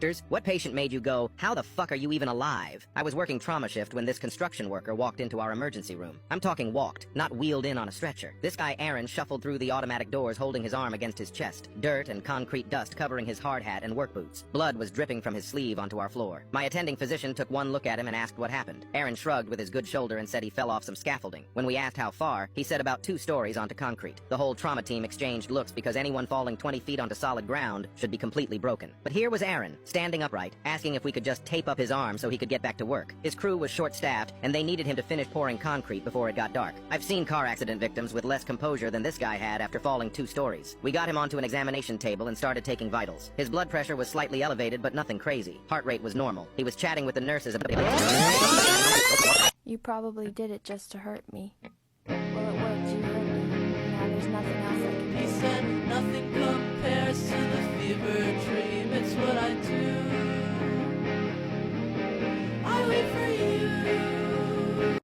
doctors? What patient made you go, how the fuck are you even alive? I was working trauma shift when this construction worker walked into our emergency room. I'm talking walked, not wheeled in on a stretcher. This guy Aaron shuffled through the automatic doors holding his arm against his chest, dirt and concrete dust covering his hard hat and work boots. Blood was dripping from his sleeve onto our floor. My attending physician took one look at him and asked what happened. Aaron shrugged with his good shoulder and said he fell off some scaffolding. When we asked how far, he said about 2 stories onto concrete. The whole trauma team exchanged looks because anyone falling 20 feet onto solid ground should be completely broken. But here was Aaron, standing upright, asking if we could just tape up his arm so he could get back to work. His crew was short-staffed, and they needed him to finish pouring concrete before it got dark. I've seen car accident victims with less composure than this guy had after falling 2 stories. We got him onto an examination table and started taking vitals. His blood pressure was slightly elevated, but nothing crazy. Heart rate was normal. He was chatting with the nurses about... You probably did it just to hurt me. Well, it worked. You hurt me. Now there's nothing else I can do. He said nothing compares to the fever dream. It's what I do.